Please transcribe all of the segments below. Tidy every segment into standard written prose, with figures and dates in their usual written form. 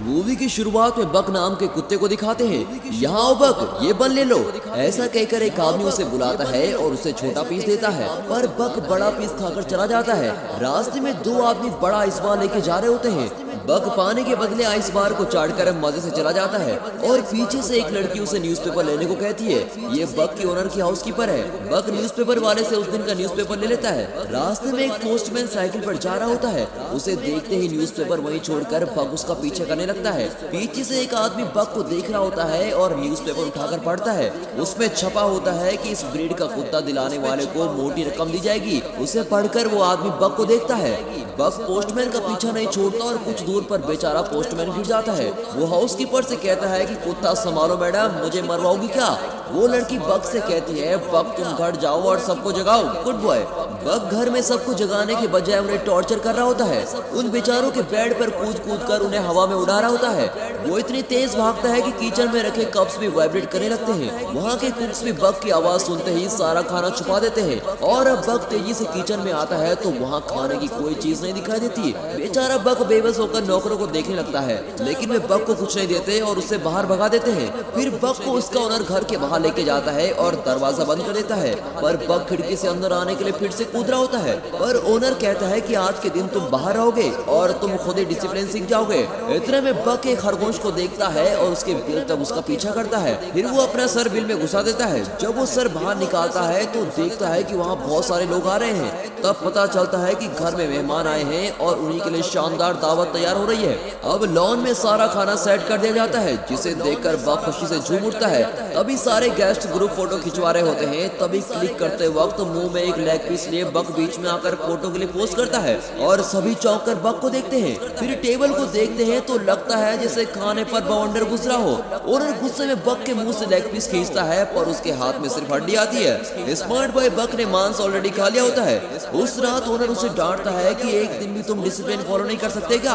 Movie की शुरुआत में बक नाम के कुत्ते को दिखाते हैं। यहाँ आओ बक, ये बन ले लो। ऐसा कहकर एक आदमी उसे बुलाता है और उसे छोटा पीस देता है, पर बक बड़ा पीस खाकर चला जाता है। रास्ते में दो आदमी बड़ा आइस बार लेके जा रहे होते हैं। बक पाने के बदले आइस बार को चाटकर मजे से चला जाता है और पीछे से एक लड़की उसे न्यूज़पेपर लेने को कहती है। ये बक की ओनर की हाउसकीपर है। बक न्यूज़पेपर वाले से उस दिन का न्यूज़पेपर ले लेता है। रास्ते में एक पोस्टमैन साइकिल पर जा रहा होता है। उसे देखते ही न्यूज़पेपर वहीं छोड़कर बक उसका पीछे करने लगता है। पीछे से एक आदमी बक को देख रहा होता है और न्यूज़पेपर उठाकर पढ़ता है। उसमें छपा होता है कि इस ब्रीड का कुत्ता दिलाने वाले को मोटी रकम दी जाएगी। उसे पढ़कर वो आदमी बक को देखता है। बक पोस्टमैन का पीछा नहीं छोड़ता और कुछ दूर पर बेचारा पोस्टमैन गिर जाता है। वो हाउसकीपर से कहता है कि कुत्ता संभालो मैडम, मुझे मरवाओगी क्या? वो लड़की बक से कहती है, बक तुम घर जाओ और सबको जगाओ, गुड बॉय। बक घर में सबको जगाने के बजाय उन्हें टॉर्चर कर रहा होता है। उन बेचारों के बेड पर कूद कूद कर उन्हें हवा में उड़ा रहा होता है। वो इतनी तेज भागता है कि किचन में रखे कप्स भी वाइब्रेट करने लगते हैं। वहाँ के कुक्स भी बक की आवाज सुनते ही सारा खाना छुपा देते हैं और अब बक तेजी से किचन में आता है तो वहाँ खाने की कोई चीज नहीं दिखाई देती। बेचारा बक बेबस होकर नौकरों को देखने लगता है, लेकिन वे बक को कुछ नहीं देते और उसे बाहर भगा देते हैं। फिर बक को उसका ओनर घर के बाहर लेके जाता है और दरवाजा बंद कर देता है, पर बक खिड़की से अंदर आने के लिए फिर से कूद रहा होता है। पर ओनर कहता है कि आज के दिन तुम बाहर रहोगे और तुम खुद ही डिसिप्लिन सीख जाओगे। इतने में बक एक खरगोश को देखता है और उसके बिल तक उसका पीछा करता है। फिर वो अपना सर बिल में घुसा देता है। जब वो सर बाहर निकालता है तो देखता है कि वहाँ बहुत सारे लोग आ रहे हैं। तब पता चलता है कि घर में मेहमान आए हैं और उन्हीं के लिए शानदार दावत तैयार हो रही है। अब लॉन में सारा खाना सेट कर दिया जाता है, जिसे देखकर बक खुशी से झूम उठता है। तभी सारे गेस्ट ग्रुप फोटो खिंचवा रहे होते हैं। तभी क्लिक करते वक्त मुंह में एक लेग पीस लिए बक बीच में आकर फोटो के लिए पोस्ट करता है और सभी चौंक कर बक को देखते हैं। फिर टेबल को देखते हैं तो लगता है जैसे खाने पर बवंडर गुजरा हो। ओनर गुस्से में बक के मुंह से लेग पीस खींचता है, पर उसके हाथ में सिर्फ हड्डी आती है। स्मार्ट बॉय बक ने मांस ऑलरेडी खा लिया होता है। उस रात ओनर उसे डांटता है कि एक दिन भी तुम डिसिप्लिन फॉलो नहीं कर सकते क्या?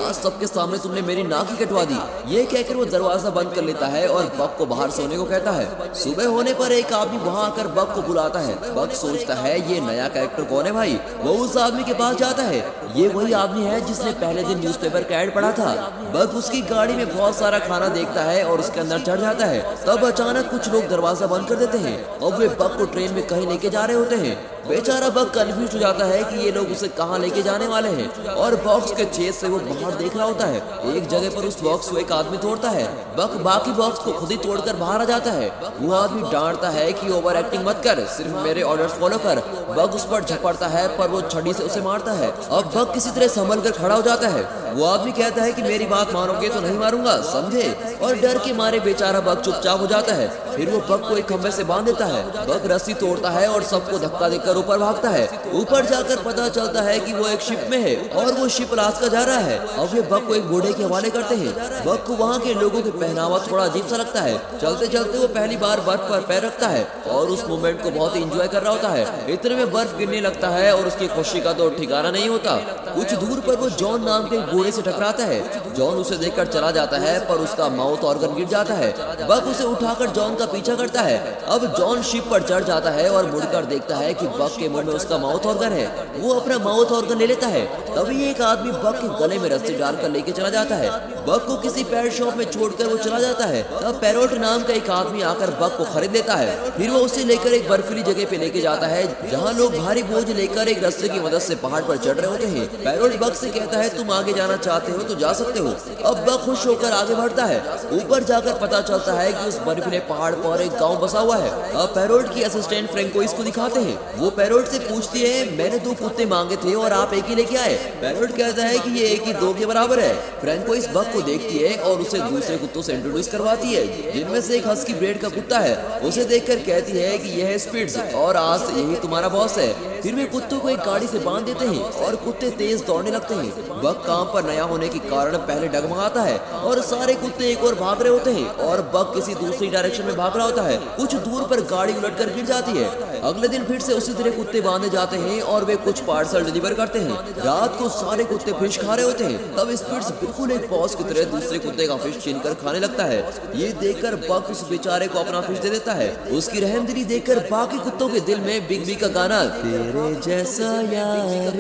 आज सबके सामने तुमने मेरी नाक ही कटवा दी। ये कहकर वो दरवाजा बंद कर लेता है और बक को बाहर सोने को कहता है। सुबह होने पर एक आदमी वहाँ आकर बक को बुलाता है। बक सोचता है ये नया कैरेक्टर कौन है भाई। वो उस आदमी के पास जाता है। ये वही आदमी है जिसने पहले दिन न्यूज़पेपर का ऐड पढ़ा था। बक उसकी गाड़ी में बहुत सारा खाना देखता है और उसके अंदर चढ़ जाता है। तब अचानक कुछ लोग दरवाजा बंद कर देते हैं और वे बक को ट्रेन में कहीं लेके जा रहे होते हैं। बेचारा बक कंफ्यूज हो जाता है कि ये लोग उसे कहाँ लेके जाने वाले हैं और बॉक्स के छेद से वो बाहर देख रहा होता है। एक जगह पर उस बॉक्स को एक आदमी तोड़ता है। बक बाकी बॉक्स को खुद ही तोड़कर बाहर आ जाता है। वो आदमी डांटता है कि ओवर एक्टिंग मत कर, सिर्फ मेरे ऑर्डर्स फॉलो कर। बक उस पर झपटता है पर वो छड़ी से उसे मारता है। अब बक किसी तरह संभल कर खड़ा हो जाता है। वो आदमी कहता है कि मेरी बात मानोगे तो नहीं मारूंगा, समझे? और डर के मारे बेचारा बक चुपचाप हो जाता है। फिर वो बक को एक खंभे से बांध देता है। बक रस्सी तोड़ता है और सबको धक्का देकर ऊपर भागता है। ऊपर जाकर पता चलता है कि वो एक शिप में है और वो शिप अलास्का जा रहा है। अब वे बक को एक बूढ़े के हवाले करते हैं। बक को वहाँ के लोगों के पहनावा थोड़ा अजीब सा लगता है। चलते चलते वो पहली बार बर्फ पर पैर रखता है और उस मोमेंट को बहुत ही एंजॉय कर रहा होता है। इतने में बर्फ गिरने लगता है और उसकी खुशी का तो ठिकाना नहीं होता। कुछ दूर पर वो जॉन नाम के बूढ़े से टकराता है। जॉन उसे देखकर चला जाता है पर उसका माउथ ऑर्गन गिर जाता है। बक उसे उठाकर जॉन का पीछा करता है। अब जॉन शिप पर चढ़ जाता है और मुड़कर देखता है कि बक के मुंह में उसका माउथ ऑर्गन है। वो अपना माउथ ऑर्गन ले लेता है। तभी एक आदमी बक के गले में रस्सी डालकर लेके चला जाता है। बक को किसी पैर शॉप में छोड़कर वो चला जाता है। तब पैरोट नाम का एक आदमी आकर बक को खरीद लेता है। फिर वो उसे लेकर एक बर्फीली जगह पे लेके जाता है जहाँ लोग भारी बोझ लेकर एक रस्से की मदद से पहाड़ पर चढ़ रहे होते हैं। पैरोट बक से कहता है तुम आगे जाना चाहते हो तो जा सकते हो। अब बक खुश होकर आगे बढ़ता है। ऊपर जाकर पता चलता है कि उस बर्फीले पहाड़ पर एक गाँव बसा हुआ है। अब पैरोट की असिस्टेंट फ्रेंकोइस को दिखाते हैं। वो पैरोट से पूछती है मैंने 2 कुत्ते मांगे थे और आप एक ही लेके आए। पैरोट कहता है कि ये 1 ही 2 के बराबर है। फ्रेंकोइस बक को देखती है और उसे दूसरे कुत्तों से इंट्रोड्यूस करवाती है, जिनमें से एक हस्की ब्रीड का कुत्ता है। उसे देखकर कहती है कि यह है स्पिट्ज और आज से यही तुम्हारा बॉस है। फिर वे कुत्तों को एक गाड़ी से बांध देते हैं और कुत्ते तेज दौड़ने लगते हैं। बक काम पर नया होने के कारण पहले डगमगाता है और सारे कुत्ते एक और भाग रहे होते हैं और बक किसी दूसरी डायरेक्शन में भाग रहा होता है। कुछ दूर पर गाड़ी उलटकर गिर जाती है। अगले दिन फिर से उसी तरह कुत्ते बांधे जाते हैं और वे कुछ पार्सल डिलीवर करते हैं। रात को सारे कुत्ते फिश खा रहे होते हैं। तब स्पिट्स बिल्कुल एक बॉस की तरह दूसरे कुत्ते का फिश छीनकर खाने लगता है। ये देखकर बक उस बेचारे को अपना फिश दे देता है। उसकी रहमदिली देखकर बाकी कुत्तों के दिल में बिग बी का गाना तेरे जैसा यार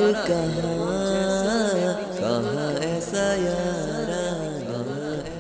कहाँ ऐसा यार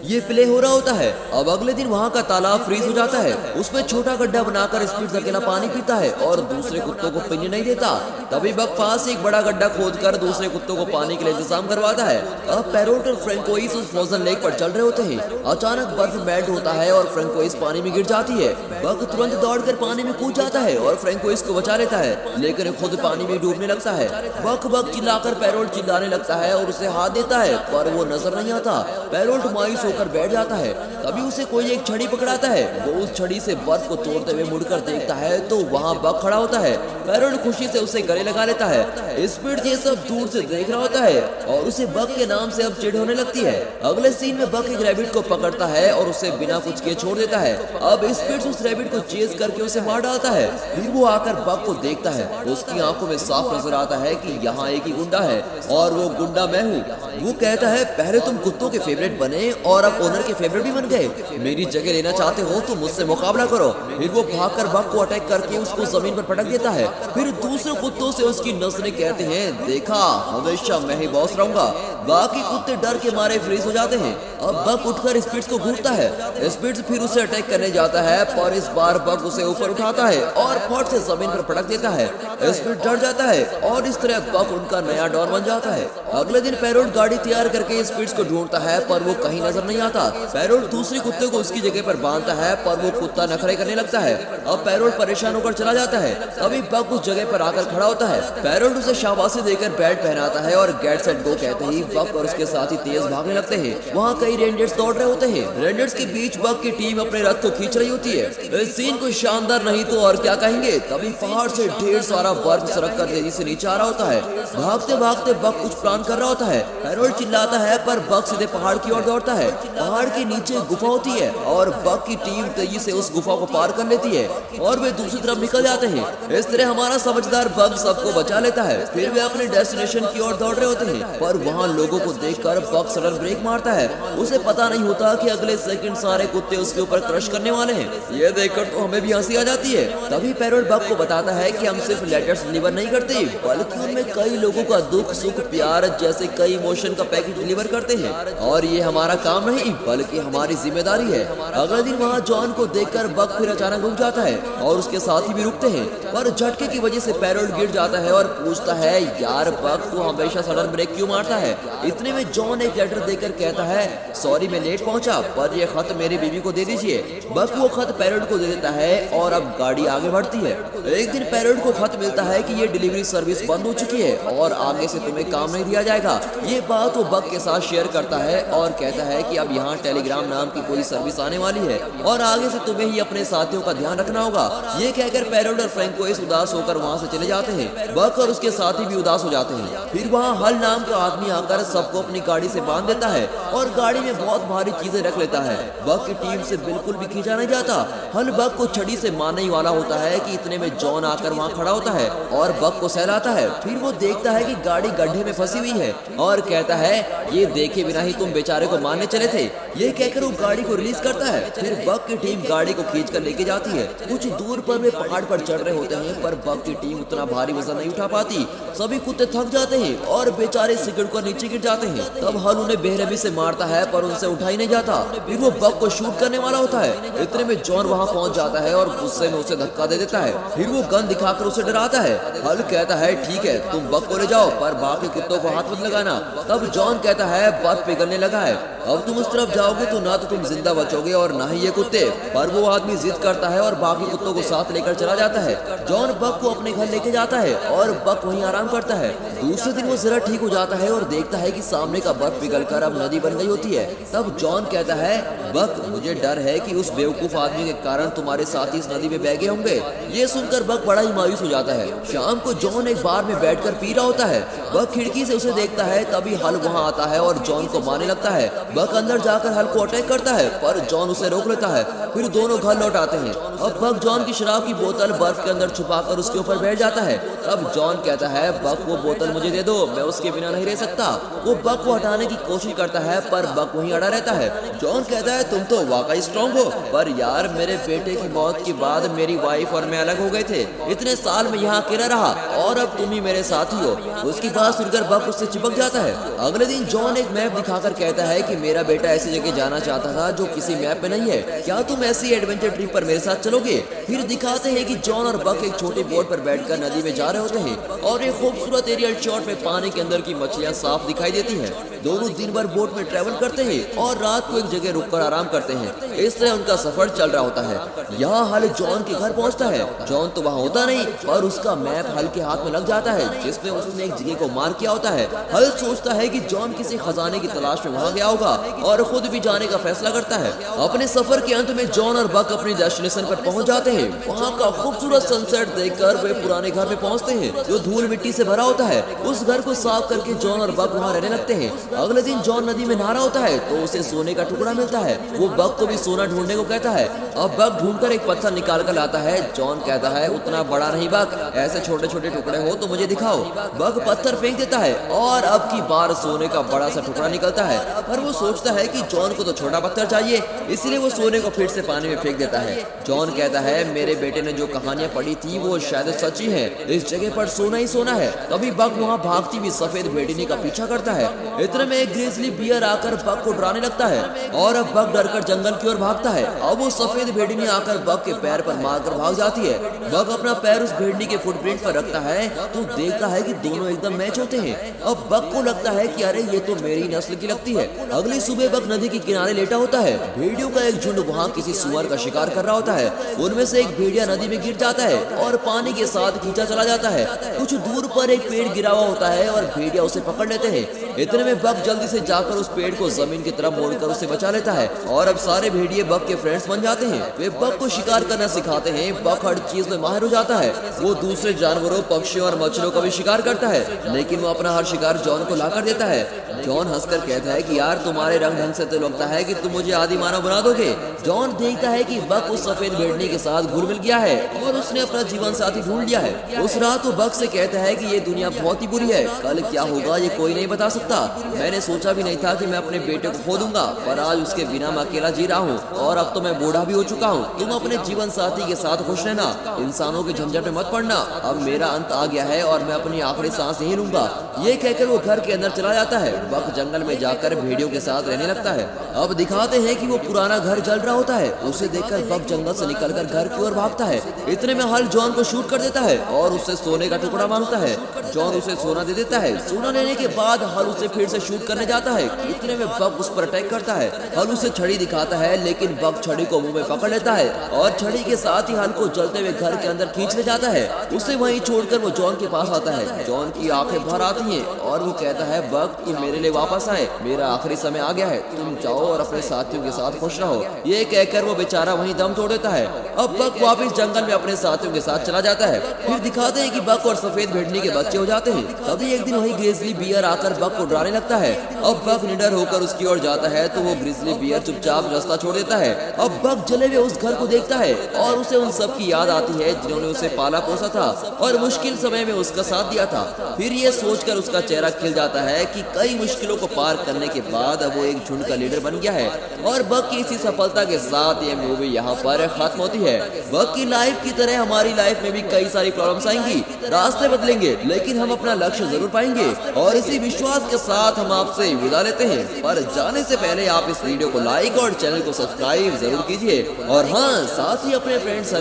ये प्ले हो रहा होता है। अब अगले दिन वहाँ का तालाब फ्रीज हो जाता है, उसमें छोटा गड्ढा बनाकर स्पिट्स अकेला पानी पीता है और दूसरे कुत्तों को पीने नहीं देता। तभी बक पास एक बड़ा गड्ढा खोदकर दूसरे कुत्तों को पानी के लिए इंतजाम करवाता है। अब पैरोट और फ्रैंकोइस उस फ्रोजन लेक पर चल रहे होते हैं। अचानक बर्फ मेल्ट होता है और फ्रैंकोइस पानी में गिर जाती है। बक तुरंत दौड़कर पानी में कूद जाता है और फ्रैंकोइस को बचा लेता है, लेकिन खुद पानी में डूबने लगता है। बक बक चिल्लाकर पैरोट चिल्लाने लगता है और उसे हाथ देता है, पर वो नजर नहीं आता। पैरोट मायूस होकर बैठ जाता है। तभी उसे कोई एक छड़ी पकड़ाता है। वो उस छड़ी से बर्फ को तोड़ते हुए मुड़कर देखता है तो वहाँ बक खड़ा होता है। पैरोट खुशी से उसे गले लगा लेता है। स्पिट्स ये सब दूर से देख रहा होता है और उसे बक के नाम से अब चिढ़ होने लगती है। अगले सीन में बक एक रैबिट को पकड़ता है और उसे बिना कुछ किए छोड़ देता है। अब स्पिट्स उस रैबिट को चेज करके उसे मार डालता है। फिर वो आकर बक को देखता है। उसकी आंखों में साफ नजर आता है कि यहाँ एक ही गुंडा है और वो गुंडा मैं हूँ। वो कहता है, पहले तुम कुत्तों के फेवरेट बने और अब ओनर के फेवरेट भी बन गए। मेरी जगह लेना चाहते हो तो मुझसे मुकाबला करो। फिर वो भागकर बक को अटैक करके उसको जमीन पर पटक देता है। फिर दूसरे कुत्तों से उसकी नस्लें कहते हैं, देखा, हमेशा मैं ही बॉस रहूंगा। बाकी कुत्ते डर के मारे फ्रीज हो जाते हैं। अब बक उठकर स्पिट्स को घूरता है। स्पिट्स फिर उसे अटैक करने जाता है, पर इस बार बक उसे ऊपर उठाता है और फट से जमीन पर पटक देता है। स्पिट्स डर जाता है और इस तरह बक उनका नया डॉन बन जाता है। अगले दिन पैरोट गाड़ी तैयार करके स्पिट्स को ढूंढता है, पर वो कहीं नजर नहीं आता। पैरोट दूसरे कुत्ते को उसकी जगह पर बांधता है, पर वो कुत्ता नखरे करने लगता है। अब पैरोट परेशान होकर चला जाता है। तभी बक उस जगह पर आकर खड़ा होता है। पैरोट उसे शाबाशी देकर बैट पहनाता है और गेट सेट गो कहते ही बक और उसके साथी तेज भागने लगते हैं। वहाँ कई रेंजर्स दौड़ रहे होते हैं। रेंजर्स के बीच बक की टीम अपने रथ को खींच रही होती है। इस सीन को शानदार नहीं तो और क्या कहेंगे। तभी पहाड़ से ढेर सारा बर्फ सरक कर तेजी से नीचे आ रहा होता है। भागते भागते बक कुछ प्लान कर रहा होता है। पैरोट चिल्लाता है, पर बक सीधे पहाड़ की ओर दौड़ता है। पहाड़ के नीचे गुफा होती है और बक की टीम तेजी से उस गुफा को पार कर लेती है और वे दूसरी तरफ निकल जाते हैं। इस तरह हमारा समझदार बक सबको बचा लेता है। फिर वे अपने डेस्टिनेशन की ओर दौड़ रहे होते हैं, पर वहाँ लोगों को देखकर बक सडन ब्रेक मारता है। उसे पता नहीं होता कि अगले सेकंड सारे कुत्ते उसके ऊपर क्रश करने वाले हैं। ये देखकर तो हमें भी हंसी आ जाती है। तभी पैरोट बक को बताता है कि हम सिर्फ लेटर्स डिलीवर नहीं करते, बल्कि उनमें कई लोगों का दुख, सुख, प्यार जैसे कई इमोशन का पैकेज डिलीवर करते हैं और ये हमारा काम नहीं बल्कि हमारी जिम्मेदारी है। अगले दिन वहाँ जॉन को देखकर बक फिर अचानक रुक जाता है और उसके साथी भी रुकते हैं, पर झटके की वजह से पैरोट गिर जाता है और पूछता है, यार बक तू हमेशा सडन ब्रेक क्यों मारता है। इतने में जॉन एक लेटर देकर कहता है, सॉरी मैं लेट पहुंचा, पर ये खत मेरी बीवी को दे दीजिए। बक वो खत पैरोट को दे देता है और अब गाड़ी आगे बढ़ती है। एक दिन पैरोट को खत मिलता है कि ये डिलीवरी सर्विस बंद हो चुकी है और आगे से तुम्हें काम नहीं दिया जाएगा। ये बात वो बक के साथ शेयर करता है और कहता है कि अब यहाँ टेलीग्राम नाम की कोई सर्विस आने वाली है और आगे से तुम्हें ही अपने साथियों का ध्यान रखना होगा। ये कहकर पैरोट और फ्रैंकोइस उदास होकर वहाँ से चले जाते हैं। बक और उसके साथी भी उदास हो जाते हैं। फिर वहाँ हल नाम का आदमी आकर सबको अपनी गाड़ी से बांध देता है और गाड़ी में बहुत भारी चीजें रख लेता है। बक की टीम से बिल्कुल भी खींचा नहीं जाता। हल बक को छड़ी से मारने ही वाला होता है कि इतने में जॉन आकर वहाँ खड़ा होता है और बक को सहलाता है। फिर वो देखता है कि गाड़ी गड्ढे में फंसी हुई है और कहता है, ये देखे बिना ही तुम बेचारे को मारने चले थे। ये कहकर वो गाड़ी को रिलीज करता है। फिर बक की टीम गाड़ी को खींच कर लेके जाती है। कुछ दूर पर वे पहाड़ पर चढ़ रहे होते हैं, पर बक की टीम उतना भारी वजन नहीं उठा पाती। सभी कुत्ते थक जाते हैं और बेचारे सिगड़ कर नीचे गिर जाते हैं। तब हल उन्हें बेरहमी से मारता है, पर उनसे उठा ही नहीं जाता। फिर वो बक को शूट करने वाला होता है। इतने में जॉन वहाँ पहुँच जाता है और गुस्से में उसे धक्का दे देता है। फिर वो गन दिखाकर उसे डराता है। हल कहता है, ठीक है तुम बक को ले जाओ, पर बाकी कुत्तों को हाथ मत लगाना। तब जॉन कहता है, बर्फ पिघलने लगा है, अब तुम उस तरफ जाओगे तो ना तो तुम जिंदा बचोगे और ना ही ये कुत्ते। पर वो आदमी जिद करता है और बाकी कुत्तों को साथ लेकर चला जाता है। जॉन बक को अपने घर लेके जाता है और बक वहीं आराम करता है। दूसरे दिन वो जरा ठीक हो जाता है और देखता है कि सामने का बर्फ पिघलकर अब नदी बन गई होती है। तब जॉन कहता है, बक मुझे डर है कि उस बेवकूफ आदमी के कारण तुम्हारे साथी इस नदी में बह गए होंगे। ये सुनकर बक बड़ा ही मायूस हो जाता है। शाम को जॉन एक बार में बैठकर पी रहा होता है। बक खिड़की से उसे देखता है। तभी हल वहाँ आता है और जॉन को मारने लगता है। बक अंदर जाकर हल को अटैक करता है, पर जॉन उसे रोक लेता है। फिर दोनों घर लौट आते हैं। अब बक जॉन की शराब की बोतल बर्फ के अंदर छुपाकर उसके ऊपर बैठ जाता है। तब जॉन कहता है, बक वो बोतल मुझे दे दो, मैं उसके बिना नहीं रह सकता। वो बक को हटाने की कोशिश करता है, पर बक वहीं अड़ा रहता है। जॉन कहता है, तुम तो वाकई स्ट्रॉन्ग हो, पर यार मेरे बेटे की मौत के बाद मेरी वाइफ और मैं अलग हो गए थे। इतने साल में यहाँ अकेला रहा और अब तुम ही मेरे साथी हो। उसकी बात सुनकर बक उससे चिपक जाता है। अगले दिन जॉन एक मैप दिखाकर कहता है कि मेरा बेटा ऐसी जगह जाना चाहता था जो किसी मैप में नहीं है, क्या तुम ऐसी एडवेंचर ट्रिप पर मेरे साथ चलोगे? फिर दिखाते हैं कि जॉन और बक एक छोटी बोट पर बैठकर नदी में जा रहे होते हैं और एक खूबसूरत एरियल शॉट में पानी के अंदर की मछलियां साफ दिखाई देती हैं। दोनों दिन भर बोट में ट्रैवल करते हैं और रात को एक जगह रुककर आराम करते हैं। इस तरह उनका सफर चल रहा होता है। यहाँ हल जॉन के घर पहुँचता है। जॉन तो वहाँ होता नहीं, पर उसका मैप हल के हाथ में लग जाता है जिसमें उसने एक जगह को मार किया होता है। हल सोचता है कि जॉन किसी खजाने की तलाश में वहाँ गया होगा और खुद भी जाने का फैसला करता है। अपने सफर के अंत में जॉन और बक अपनी डेस्टिनेशन पर पहुँच जाते हैं। वहाँ का खूबसूरत सनसेट देखकर वे पुराने घर में पहुँचते हैं जो धूल मिट्टी से भरा होता है। उस घर को साफ करके जॉन और बक वहाँ रहने लगते हैं। अगले दिन जॉन नदी में नहा रहा होता है तो उसे सोने का टुकड़ा मिलता है। वो बक को भी सोना ढूंढने को कहता है। अब बक ढूंढकर एक पत्थर निकाल कर लाता है। जॉन कहता है उतना बड़ा नहीं बक, ऐसे छोटे छोटे टुकड़े हो तो मुझे दिखाओ। बक पत्थर फेंक देता है और अब की बार सोने का बड़ा सा टुकड़ा निकलता है, पर वो सोचता है कि जॉन को तो छोटा पत्थर चाहिए, इसलिए वो सोने को फिर से पानी में फेंक देता है। जॉन कहता है मेरे बेटे ने जो कहानियां पढ़ी थी वो शायद सच्ची है, इस जगह पर सोना ही सोना है। तभी बक वहाँ भागती हुई सफेद भेड़िनी का पीछा करता है। इतने में एक ग्रिजली बियर आकर बक को डराने लगता है और अब बक डरकर जंगल की ओर भागता है। अब वो सफेद भेड़िनी आकर बक के पैर पर मारकर भाग जाती है। बक अपना पैर उस भेड़नी के फुटप्रिंट पर रखता है तो देखता है कि दोनों एकदम मैच होते हैं। अब बक को लगता है कि अरे ये तो मेरी नस्ल की लगती है। अगली सुबह बक नदी के किनारे लेटा होता है। भेड़ियों का एक झुंड वहाँ किसी सुअर का शिकार कर रहा होता है। उनमें से एक भेड़िया नदी में गिर जाता है और पानी के साथ खींचा चला जाता है। कुछ दूर पर एक पेड़ गिरा हुआ होता है और भेड़िया उसे पकड़ लेते हैं। इतने में बक जल्दी से जाकर उस पेड़ को जमीन की तरफ मोड़कर उसे बचा लेता है और अब सारे भेड़िए बक के फ्रेंड्स बन जाते हैं। वे बक को शिकार करना सिखाते हैं। बक हर चीज में माहिर हो जाता है। वो दूसरे जानवरों, पक्षियों और मछलियों का भी शिकार करता है, लेकिन वो अपना हर शिकार जॉन को लाकर देता है। जॉन हंसकर कहता है कि यार तुम्हारे रंग ढंग से तो लगता है कि तुम मुझे आदि मानव बना दोगे। जॉन देखता है कि बक उस सफेद भेड़नी के साथ घुल मिल गया है और उसने अपना जीवन साथी ढूंढ लिया है। उस रात वो बक से कहता है कि ये दुनिया बहुत ही बुरी है, कल क्या होगा ये कोई नहीं बता सकता। मैंने सोचा भी नहीं था कि मैं अपने बेटे को खो दूंगा, पर आज उसके बिना मैं अकेला जी रहा हूँ और अब तो मैं बूढ़ा भी हो चुका हूँ। तुम अपने जीवन साथी के साथ खुश रहना, इंसानों के झंझट में मत पड़ना। अब मेरा अंत आ गया है और मैं अपनी आखिरी सांस यही लूंगा। ये कहकर वो घर के अंदर चला जाता है। बक जंगल में जाकर भेड़ियों के साथ रहने लगता है। अब दिखाते हैं कि वो पुराना घर जल रहा होता है। उसे देखकर बक जंगल से निकलकर घर की ओर भागता है। इतने में हल जॉन को शूट कर देता है और उससे सोने का टुकड़ा मांगता है। जॉन उसे सोना दे देता है। सोना लेने के बाद हल उसे फिर से शूट करने जाता है। इतने में बक उस पर अटैक करता है। हल उसे छड़ी दिखाता है, लेकिन बक छड़ी को मुंह में पकड़ लेता है और छड़ी के साथ ही हल को जलते हुए घर के अंदर खींच ले जाता है। उसे वहीं छोड़कर वो जॉन के पास आता है। जॉन की आंखें भर आती हैं और वो कहता है बक तुम मेरे लिए वापस आए, मेरा आखिरी समय आ गया है, तुम जाओ और अपने साथियों के साथ खुश रहो। ये कहकर वो बेचारा वहीं दम तोड़ देता है। अब बक वापस जंगल में अपने साथियों के साथ चला जाता है। फिर दिखाते हैं कि बक और सफेद भेड़नी के बच्चे हो जाते हैं। तभी एक दिन वही ग्रिजली बियर आकर बक को डराने लगता है। अब बक निडर होकर उसकी ओर जाता है तो वो ग्रिजली बियर चुपचाप रास्ता छोड़ देता है। अब बक जले हुए उस घर को देखता है और उसे उन सब की याद आती है जिन्होंने उसे पाला पोसा था और मुश्किल समय में उसका साथ दिया था। फिर ये सोचकर उसका चेहरा खिल जाता है कि कई मुश्किलों को पार करने के बाद अब वो एक झुंड का लीडर बन गया है। और बक की इसी सफलता के साथ ये मूवी यहाँ पर खत्म होती है। बक की लाइफ की तरह हमारी लाइफ में भी कई सारी प्रॉब्लम्स आएंगी, रास्ते बदलेंगे, लेकिन हम अपना लक्ष्य जरूर पाएंगे। और इसी विश्वास के साथ हम आपसे विदा लेते हैं, पर जाने से पहले आप इस वीडियो को लाइक और चैनल को सब्सक्राइब जरूर कीजिए और हाँ, साथ ही अपने फ्रेंड्स